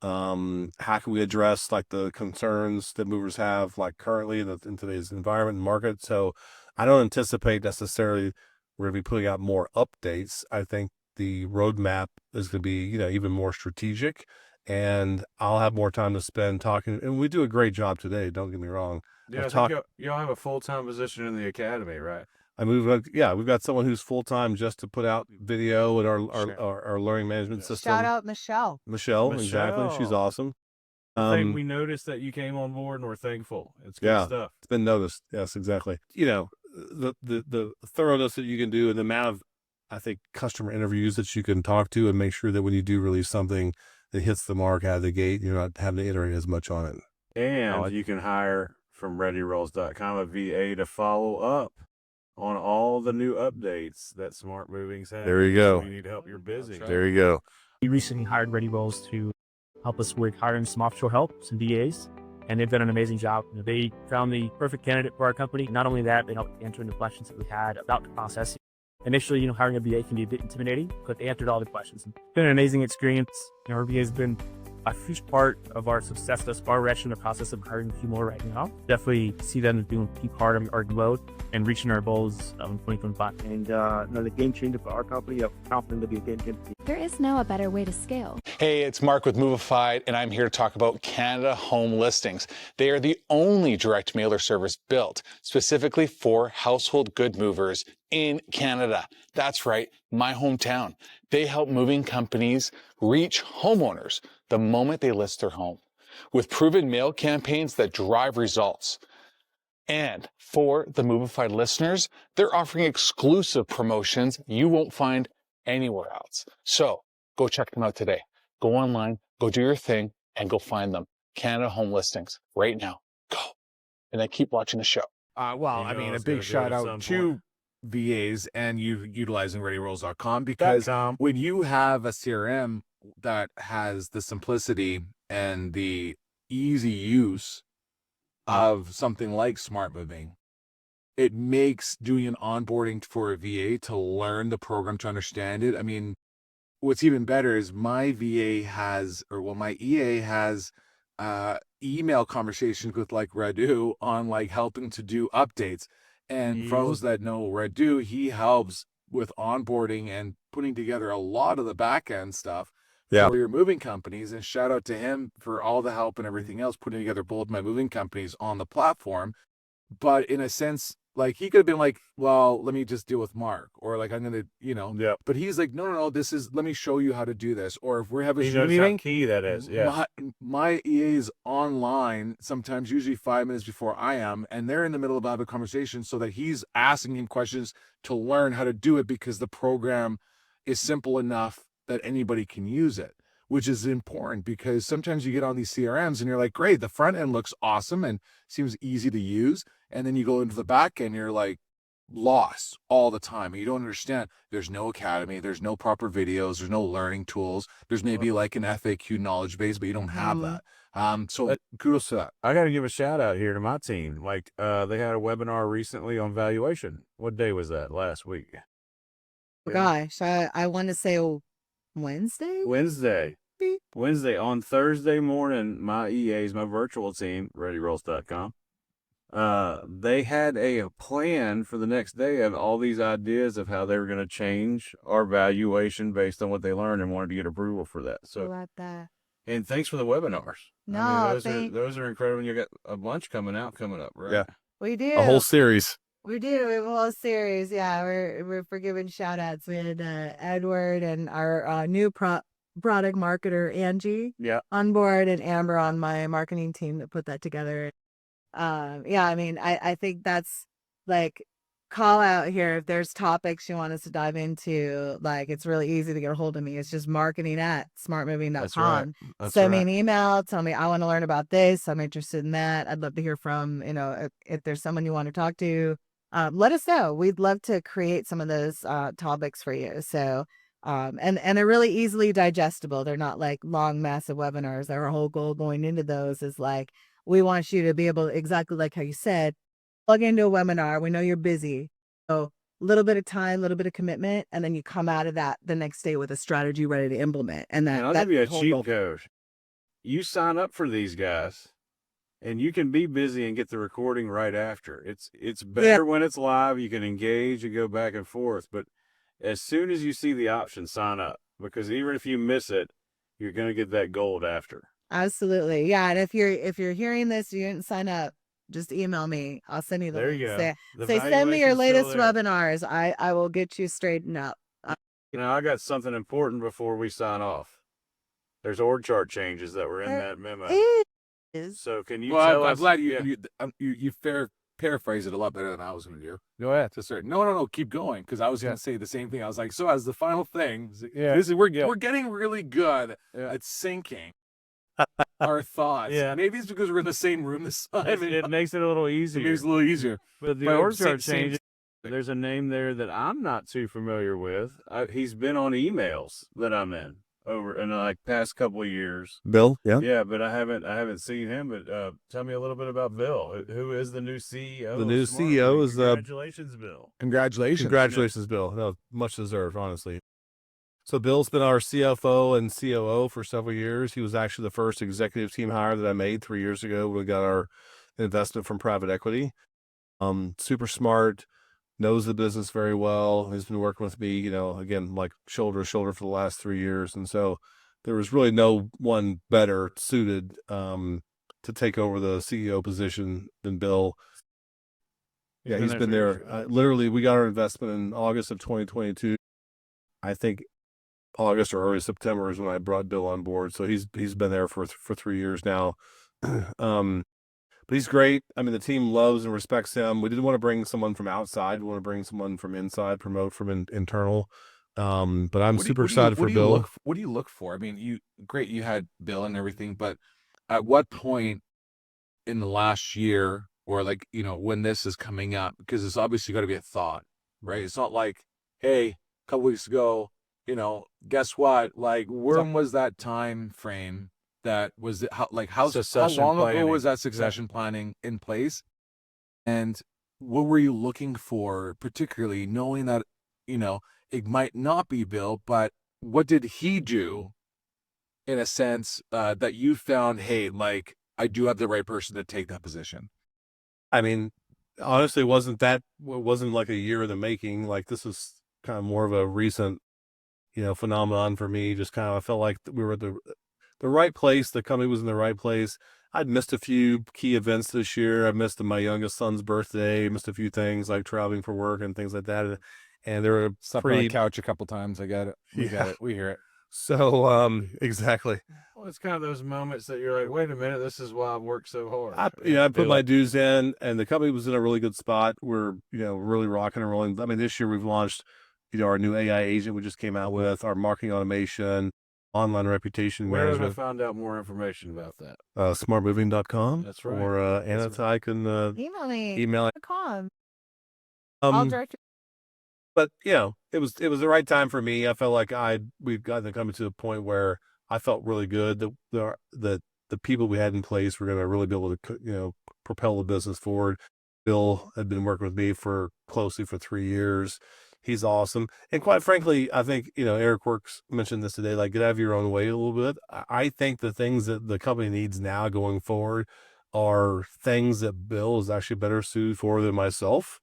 [SPEAKER 4] How can we address like the concerns that movers have like currently in today's environment and market? So I don't anticipate necessarily we're going to be putting out more updates. I think the roadmap is going to be, even more strategic, and I'll have more time to spend talking. And we do a great job today. Don't get me wrong.
[SPEAKER 3] Yeah, I think you'll have a full-time position in the academy, right?
[SPEAKER 4] We've got someone who's full-time just to put out video and our learning management system.
[SPEAKER 2] Shout out Michelle.
[SPEAKER 4] Michelle, exactly. She's awesome.
[SPEAKER 3] I think we noticed that you came on board and we're thankful. It's good stuff.
[SPEAKER 4] It's been noticed. Yes, exactly. The thoroughness that you can do and the amount of, I think, customer interviews that you can talk to and make sure that when you do release something that hits the mark out of the gate, you're not having to iterate as much on it.
[SPEAKER 3] And you can hire from ReadyRolls.com a VA to follow up on all the new updates that Smart Moving's had.
[SPEAKER 4] There you go.
[SPEAKER 3] So you need help, you're busy.
[SPEAKER 4] There you go.
[SPEAKER 15] We recently hired ReadyRolls to help us with hiring some offshore help, some VAs, and they've done an amazing job. They found the perfect candidate for our company. Not only that, they helped answer the questions that we had about the process. Initially, hiring a VA can be a bit intimidating, but they answered all the questions. It's been an amazing experience. Our VA has been a huge part of our success thus far. We're actually in the process of hiring a few more right now. Definitely see them as being a key part of our growth and reaching our goals in 2025.
[SPEAKER 16] And another game changer for our company. I'm confident to be a game changer.
[SPEAKER 17] There is no better way to scale.
[SPEAKER 13] Hey, it's Mark with Movified, and I'm here to talk about Canada Home Listings. They are the only direct mailer service built specifically for household good movers in Canada. That's right, my hometown. They help moving companies reach homeowners the moment they list their home with proven mail campaigns that drive results. And for the Movified listeners, they're offering exclusive promotions you won't find anywhere else. So go check them out today. Go online, go do your thing, and go find them. Canada Home Listings right now. Go. And then keep watching the show.
[SPEAKER 1] A big shout out to VAs and you utilizing ReadyRolls.com, because when you have a CRM that has the simplicity and the easy use of something like Smart Moving, it makes doing an onboarding for a VA to learn the program, to understand it. I mean, what's even better is my VA has, or well, my EA has email conversations with like Radu on like helping to do updates. And for those that know Radu, he helps with onboarding and putting together a lot of the back end stuff for your moving companies. And shout out to him for all the help and everything else, putting together both my moving companies on the platform. But in a sense, like he could have been like, well, let me just deal with Mark, or like, I'm going to, but he's like, no, let me show you how to do this. Or if we're having a meeting,
[SPEAKER 3] key that is.
[SPEAKER 1] my EA's online sometimes, usually 5 minutes before I am, and they're in the middle of a conversation, so that he's asking him questions to learn how to do it, because the program is simple enough that anybody can use it, which is important, because sometimes you get on these CRMs and you're like, great, the front end looks awesome and seems easy to use. And then you go into the back end, you're like lost all the time. And you don't understand. There's no academy. There's no proper videos. There's no learning tools. There's maybe like an FAQ knowledge base, but you don't have that. So kudos to that.
[SPEAKER 3] I got to give a shout out here to my team. Like they had a webinar recently on valuation. What day was that? Last week.
[SPEAKER 2] Gosh, I want to say Wednesday.
[SPEAKER 3] Wednesday. On Thursday morning, my EAs, my virtual team, referrals.com, they had a plan for the next day of all these ideas of how they were going to change our valuation based on what they learned, and wanted to get approval for that. So, and thanks for the webinars.
[SPEAKER 2] No,
[SPEAKER 3] those are incredible. You got a bunch coming up, right?
[SPEAKER 4] Yeah,
[SPEAKER 2] we do
[SPEAKER 4] a whole series.
[SPEAKER 2] We do. We have a whole series. Yeah, we're for giving shout outs. We had Edward and our new product marketer Angie on board, and Amber on my marketing team that put that together. I mean, I think that's like, call out here if there's topics you want us to dive into. Like, it's really easy to get a hold of me. It's just marketing@smartmoving.com. Send me an email, tell me I want to learn about this, I'm interested in that. I'd love to hear from, if there's someone you want to talk to, let us know. We'd love to create some of those topics for you. So and they're really easily digestible. They're not like long, massive webinars. Our whole goal going into those is like, we want you to be able to, exactly like how you said, plug into a webinar. We know you're busy. So a little bit of time, a little bit of commitment, and then you come out of that the next day with a strategy ready to implement. And
[SPEAKER 3] I'll give you a cheat code. You sign up for these guys, and you can be busy and get the recording right after. It's better when it's live. You can engage and go back and forth. But as soon as you see the option, sign up, because even if you miss it, you're going to get that gold after.
[SPEAKER 2] Absolutely. Yeah. And if you're hearing this, you didn't sign up, just email me. I'll send you the link.
[SPEAKER 3] You go.
[SPEAKER 2] Say send me your latest webinars. I will get you straightened up.
[SPEAKER 3] I got something important before we sign off. There's org chart changes that were in that memo. So can you tell us?
[SPEAKER 1] I'm glad you paraphrase it a lot better than I was going to do.
[SPEAKER 5] Go ahead.
[SPEAKER 1] No, keep going, because I was going to say the same thing. I was like, so as the final thing, we're getting really good at syncing our thoughts. Maybe it's because we're in the same room this time.
[SPEAKER 3] It makes it a little easier.
[SPEAKER 1] It makes it a little easier.
[SPEAKER 3] But the org chart changes. There's a name there that I'm not too familiar with. He's been on emails that I'm in over in the past couple of years.
[SPEAKER 4] Bill,
[SPEAKER 3] yeah, but I haven't seen him. But tell me a little bit about Bill. Who is the new CEO?
[SPEAKER 4] The new CEO is
[SPEAKER 3] congratulations, Bill.
[SPEAKER 4] Congratulations, Bill. No, much deserved, honestly. So Bill's been our CFO and COO for several years. He was actually the first executive team hire that I made 3 years ago when we got our investment from private equity. Super smart, knows the business very well. He's been working with me, again, like shoulder to shoulder for the last 3 years. And so there was really no one better suited to take over the CEO position than Bill. Yeah, he's been there. Literally, we got our investment in August of 2022. I think August or early September is when I brought Bill on board. So he's been there for 3 years now. But he's great. I mean, the team loves and respects him. We didn't want to bring someone from outside. We want to bring someone from inside, promote from internal. But I'm super excited for Bill.
[SPEAKER 1] What do you look for? I mean, you had Bill and everything, but at what point in the last year, or when this is coming up, because it's obviously got to be a thought, right? It's not like, hey, a couple weeks ago, guess what? Like, when was that time frame that was it? How long ago was that succession planning in place? And what were you looking for, particularly knowing that, it might not be Bill, but what did he do in a sense that you found, hey, like, I do have the right person to take that position?
[SPEAKER 4] I mean, honestly, it wasn't like a year in the making. Like, this is kind of more of a recent, phenomenon for me. Just kind of, I felt like we were at the right place. The company was in the right place. I'd missed a few key events this year. I missed my youngest son's birthday, missed a few things like traveling for work and things like that. And they were
[SPEAKER 1] Slept on the couch a couple times. I get it. We get it. We hear it.
[SPEAKER 4] So, exactly.
[SPEAKER 3] Well, it's kind of those moments that you're like, wait a minute, this is why I've worked so hard.
[SPEAKER 4] I put my dues in, and the company was in a really good spot. We're, really rocking and rolling. I mean, this year we've launched, our new AI agent we just came out with, our marketing automation, online reputation
[SPEAKER 3] Where
[SPEAKER 4] management.
[SPEAKER 3] have I found out more information about that?
[SPEAKER 4] Smartmoving.com.
[SPEAKER 3] That's right.
[SPEAKER 4] Or Anati can
[SPEAKER 2] Email me.
[SPEAKER 4] email it.
[SPEAKER 2] I'll direct you.
[SPEAKER 4] But it was the right time for me. I felt like we've gotten the company to the point where I felt really good that the people we had in place were going to really be able to propel the business forward. Bill had been working with me closely for 3 years. He's awesome, and quite frankly, I think Eric Works mentioned this today. Like, get out of your own way a little bit. I think the things that the company needs now going forward are things that Bill is actually better suited for than myself.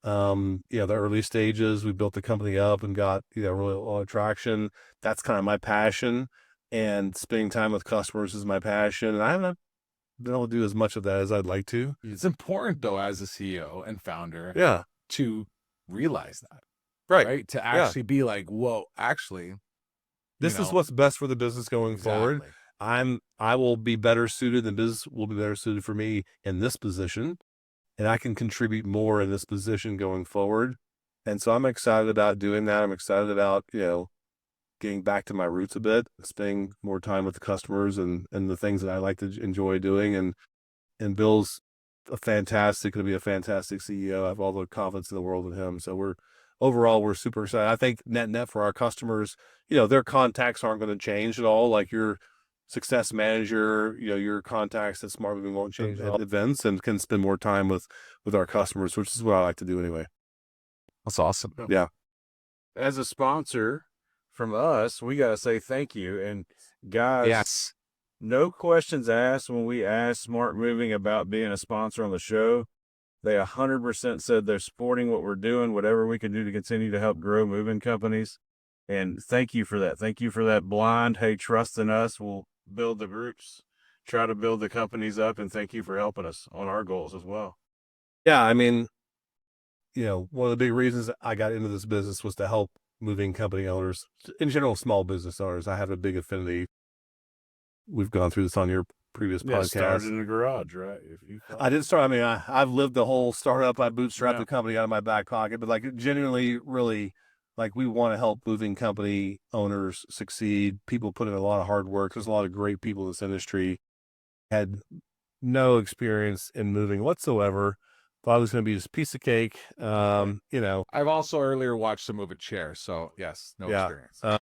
[SPEAKER 4] The early stages, we built the company up and got, really a lot of traction. That's kind of my passion, and spending time with customers is my passion. And I haven't been able to do as much of that as I'd like to.
[SPEAKER 1] It's important though, as a CEO and founder, to realize that, right? To actually be like, whoa, actually,
[SPEAKER 4] this is what's best for the business going forward. I will be better suited, the business will be better suited for me in this position, and I can contribute more in this position going forward. And so I'm excited about doing that. I'm excited about, getting back to my roots a bit, spending more time with the customers and the things that I like to enjoy doing. And Bill's going to be a fantastic CEO. I have all the confidence in the world in him. So we're super excited. I think net for our customers, their contacts aren't going to change at all. Like your success manager, your contacts at Smart Moving won't change at events, and can spend more time with our customers, which is what I like to do anyway.
[SPEAKER 1] That's awesome.
[SPEAKER 4] Yeah.
[SPEAKER 3] As a sponsor from us, we got to say thank you. And guys, no questions asked when we asked Smart Moving about being a sponsor on the show. They 100% said they're supporting what we're doing, whatever we can do to continue to help grow moving companies. And thank you for that. Thank you for that blind, hey, trust in us. We'll build the groups, try to build the companies up, and thank you for helping us on our goals as well.
[SPEAKER 4] Yeah, I mean, one of the big reasons I got into this business was to help moving company owners, in general, small business owners. I have a big affinity. We've gone through this on your previous podcast.
[SPEAKER 3] Started in the garage, right?
[SPEAKER 4] I didn't start. I mean, I've lived the whole startup. I bootstrapped the company out of my back pocket, but like genuinely, really, like we want to help moving company owners succeed. People put in a lot of hard work. There's a lot of great people in this industry. Had no experience in moving whatsoever. Thought it was going to be this piece of cake.
[SPEAKER 1] I've also earlier watched them move a chair. So yes, no experience.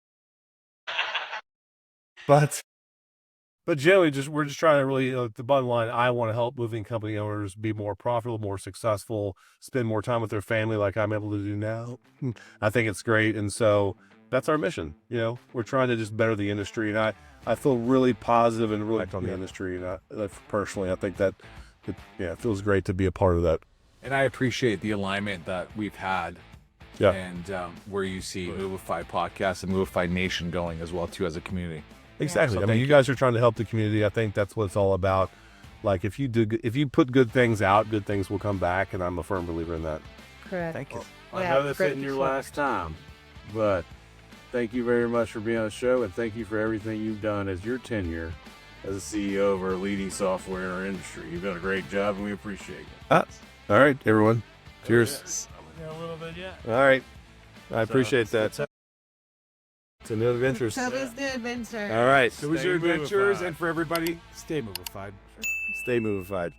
[SPEAKER 4] But generally, we're just trying to really, the bottom line, I want to help moving company owners be more profitable, more successful, spend more time with their family like I'm able to do now. I think it's great. And so that's our mission. We're trying to just better the industry. And I feel really positive and really on the industry. And personally, I think that it feels great to be a part of that.
[SPEAKER 1] And I appreciate the alignment that we've had.
[SPEAKER 4] Yeah.
[SPEAKER 1] And where you see Movified Podcast and Movified Nation going as well, too, as a community.
[SPEAKER 4] Exactly. I mean, you guys are trying to help the community. I think that's what it's all about. Like, if you put good things out, good things will come back, and I'm a firm believer in that.
[SPEAKER 2] Correct.
[SPEAKER 3] Thank you. I know this isn't your last time, but thank you very much for being on the show, and thank you for everything you've done as your tenure as a CEO of our leading software in our industry. You've done a great job, and we appreciate it.
[SPEAKER 4] All right, everyone. Cheers.
[SPEAKER 3] A little bit, yeah.
[SPEAKER 4] All right. I appreciate that. It's a new adventure.
[SPEAKER 2] Tobe's new adventure.
[SPEAKER 4] All right.
[SPEAKER 1] So it was your adventures, and for everybody, stay movified.
[SPEAKER 4] Stay movified.